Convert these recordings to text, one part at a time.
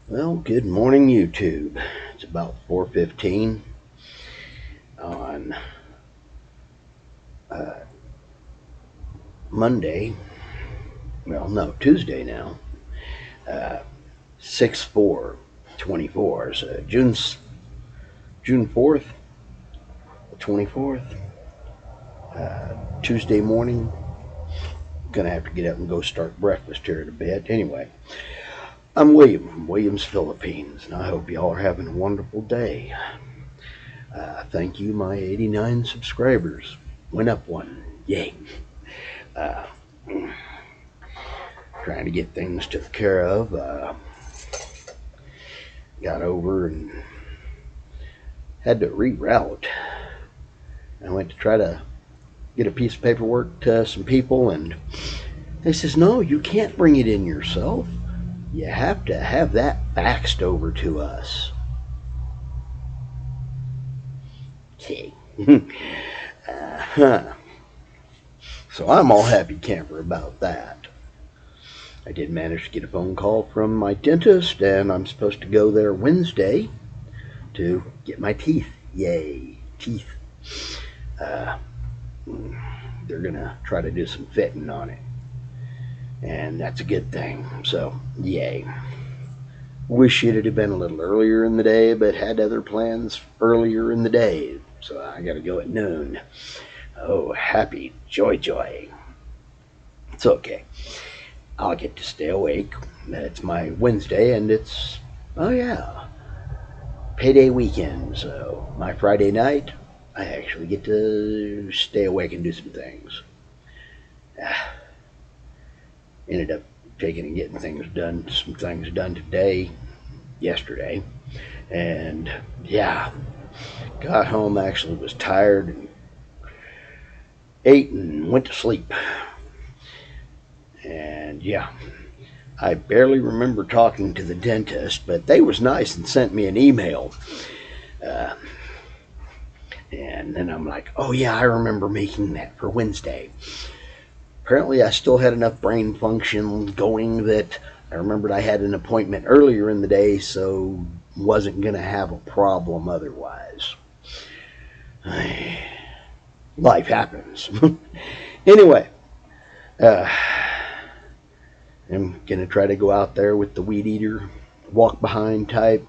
Well, good morning, YouTube. It's about 4:15 on uh, Monday. Well, no, Tuesday now. Uh, 6/4/24. So June 4th, 24th. Tuesday morning. Gonna have to get up and go start breakfast here in a bit. Anyway, I'm William from Williams, Philippines, and I hope y'all are having a wonderful day. Thank you, my 89 subscribers. Went up one. Yay. Uh, Trying to get things took care of. Got over and had to reroute. I went to try to get a piece of paperwork to some people, and they says, "No, you can't bring it in yourself. You have to have that faxed over to us." Okay. uh-huh. So I'm all happy camper about that. I did manage to get a phone call from my dentist, and I'm supposed to go there Wednesday to get my teeth. Yay, teeth. Uh, they're gonna try to do some fitting on it, and that's a good thing. So, yay. Wish it had been a little earlier in the day, but had other plans earlier in the day, so I gotta go at noon. Oh, happy joy. It's okay. I'll get to stay awake. It's my Wednesday, and it's, oh yeah, payday weekend. So my Friday night, I actually get to stay awake and do some things. Ended up taking and getting some things done today, yesterday, and yeah, got home, actually was tired, and ate and went to sleep. And yeah, I barely remember talking to the dentist, but they was nice and sent me an email. Uh, and then I'm like, oh yeah, I remember making that for Wednesday. Apparently, I still had enough brain function going that I remembered I had an appointment earlier in the day, so wasn't going to have a problem otherwise. Life happens. Anyway, uh, I'm going to try to go out there with the weed eater, walk behind type,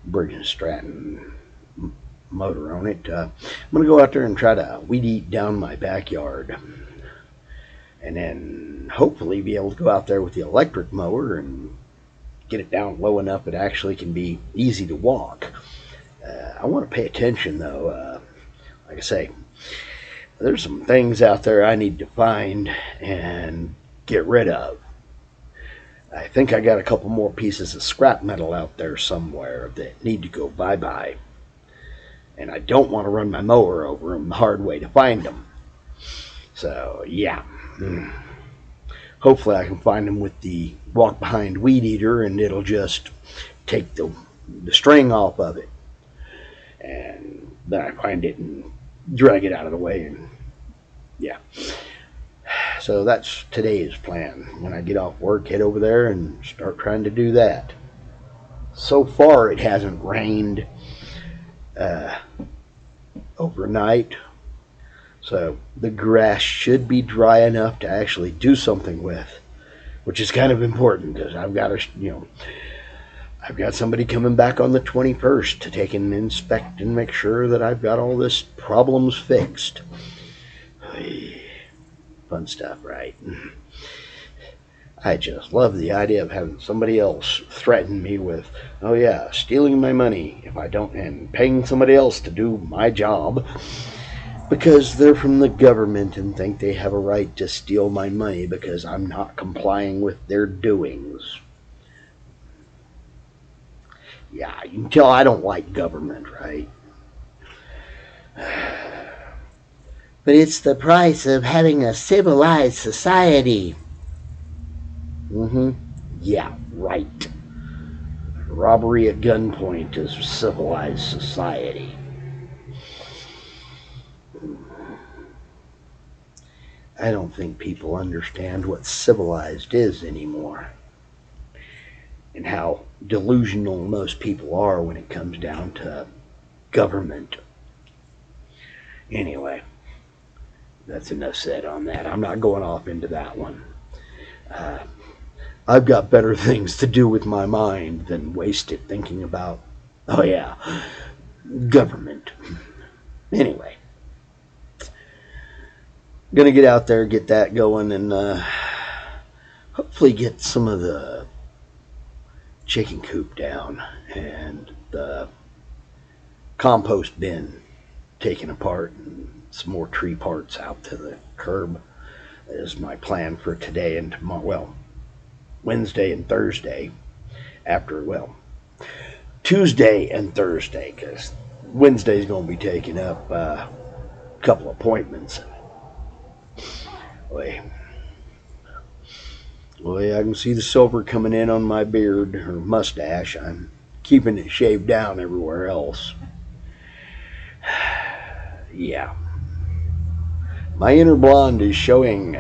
Briggs & Stratton motor on it. I'm going to go out there and try to weed eat down my backyard. And then hopefully be able to go out there with the electric mower and get it down low enough it actually can be easy to walk. I want to pay attention though. Like I say, there's some things out there I need to find and get rid of. I think I got a couple more pieces of scrap metal out there somewhere that need to go bye-bye. And I don't want to run my mower over them the hard way to find them. So, yeah. Hopefully I can find them with the walk behind weed eater, and it'll just take the string off of it. And then I find it and drag it out of the way, and yeah. So that's today's plan. When I get off work, head over there and start trying to do that. So far, it hasn't rained uh, overnight, so the grass should be dry enough to actually do something with, which is kind of important because I've got somebody coming back on the 21st to take and inspect and make sure that I've got all this problems fixed. Fun stuff, right? I just love the idea of having somebody else threaten me with, oh yeah, stealing my money if I don't, and paying somebody else to do my job because they're from the government and think they have a right to steal my money because I'm not complying with their doings. Yeah, you can tell I don't like government, right? But it's the price of having a civilized society. Mm-hmm. Yeah, right. Robbery at gunpoint is civilized society. I don't think people understand what civilized is anymore. and how delusional most people are when it comes down to government. Anyway, that's enough said on that. I'm not going off into that one. Uh, I've got better things to do with my mind than waste it thinking about, oh yeah, government. Anyway, gonna get out there, get that going, and hopefully get some of the chicken coop down and the compost bin taken apart and some more tree parts out to the curb is my plan for today and tomorrow. Well, Wednesday and Thursday after, well, Tuesday and Thursday, because Wednesday's going to be taking up a couple appointments. Boy, I can see the silver coming in on my beard or mustache. I'm keeping it shaved down everywhere else. Yeah. My inner blonde is showing.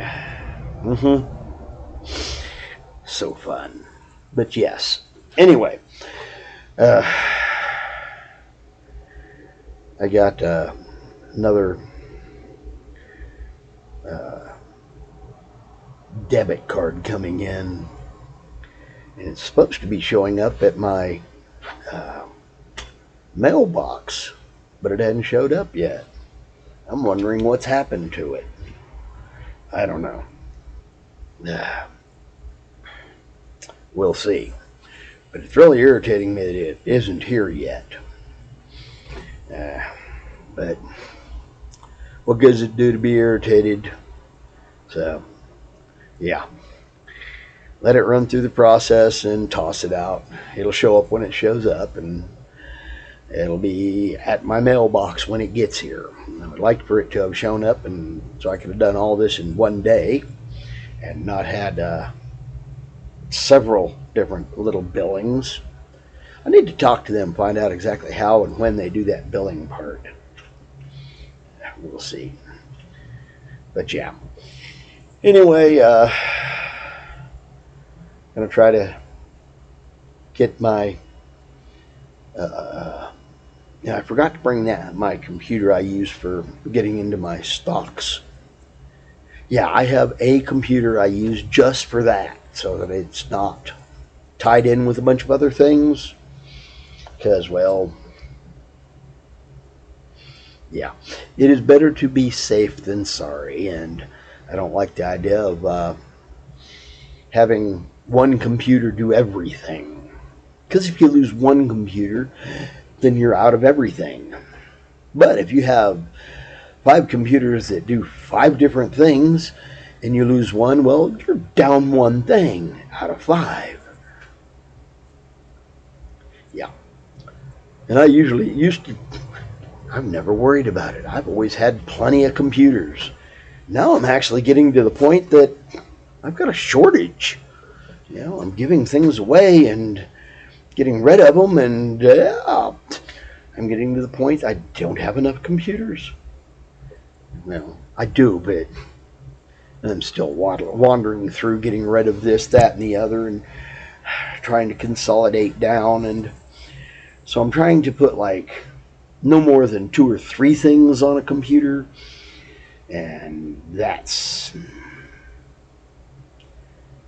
So fun. But yes. Anyway. I got another debit card coming in. And it's supposed to be showing up at my mailbox. But it hadn't showed up yet. I'm wondering what's happened to it. I don't know. We'll see. But it's really irritating me that it isn't here yet. But what good does it do to be irritated? So, yeah. Let it run through the process and toss it out. It'll show up when it shows up, and it'll be at my mailbox when it gets here. I would like for it to have shown up, and so I could have done all this in one day and not had several different little billings. I need to talk to them, find out exactly how and when they do that billing part. We'll see. But yeah. Anyway, gonna try to get my I forgot to bring my computer I use for getting into my stocks. Yeah, I have a computer I use just for that, so that it's not tied in with a bunch of other things. Because, well, yeah, it is better to be safe than sorry, and I don't like the idea of having one computer do everything. Because if you lose one computer, then you're out of everything. But if you have 5 computers that do 5 different things and you lose one, well, you're down one thing out of 5. Yeah. And I usually I've never worried about it. I've always had plenty of computers. Now I'm actually getting to the point that I've got a shortage. You know, I'm giving things away and getting rid of them, and I'm getting to the point I don't have enough computers. Well, I do, but I'm still wandering through getting rid of this, that, and the other, and trying to consolidate down. And so I'm trying to put like no more than 2 or 3 things on a computer, and that's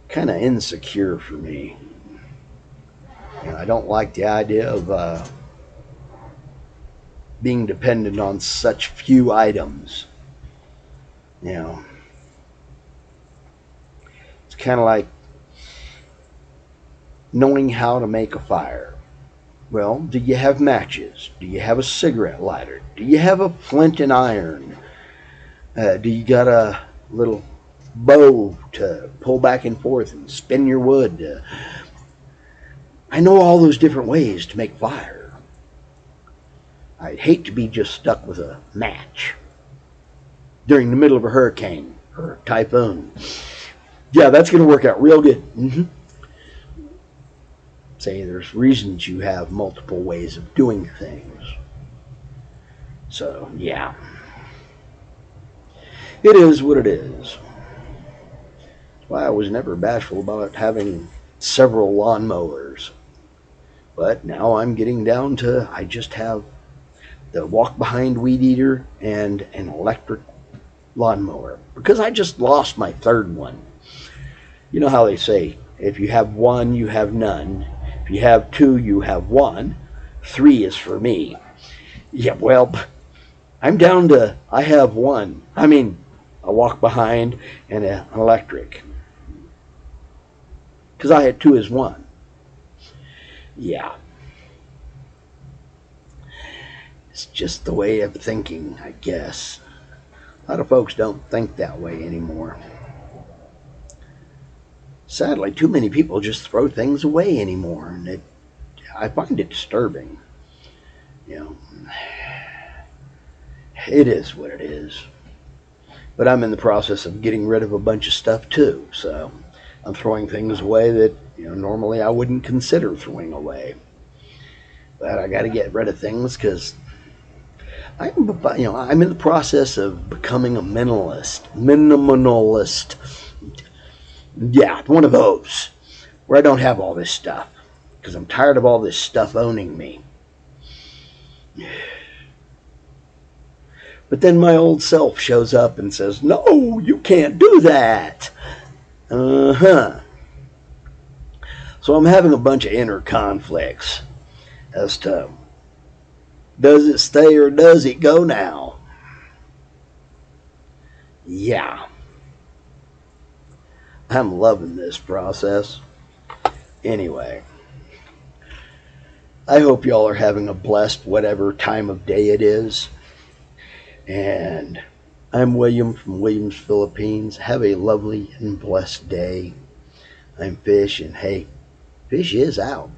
kind of insecure for me. You know, I don't like the idea of being dependent on such few items. You know, it's kind of like knowing how to make a fire. Well, do you have matches? Do you have a cigarette lighter? Do you have a flint and iron? Do you got a little bow to pull back and forth and spin your wood? I know all those different ways to make fire. I'd hate to be just stuck with a match during the middle of a hurricane or a typhoon. Yeah, that's going to work out real good. Say there's reasons you have multiple ways of doing things. So, yeah. It is what it is. That's why I was never bashful about having several lawnmowers. But now I'm getting down to I just have the walk behind weed eater and an electric lawnmower because I just lost my third one. You know how they say, if you have one, you have none. If you have two, you have one. Three is for me. Yeah, well, I'm down to, I have one. I mean, a walk behind and an electric. Because I had two as one. Yeah. It's just the way of thinking, I guess. A lot of folks don't think that way anymore. Sadly, too many people just throw things away anymore, and I find it disturbing. You know, it is what it is. But I'm in the process of getting rid of a bunch of stuff too, so I'm throwing things away that normally I wouldn't consider throwing away. But I got to get rid of things because I'm in the process of becoming a minimalist. Yeah, one of those where I don't have all this stuff because I'm tired of all this stuff owning me. But then my old self shows up and says, "No, you can't do that." So I'm having a bunch of inner conflicts as to does it stay or does it go now? Yeah. I'm loving this process. Anyway, I hope y'all are having a blessed whatever time of day it is. And I'm William from Williams, Philippines. Have a lovely and blessed day. I'm Fish, and hey, Fish is out.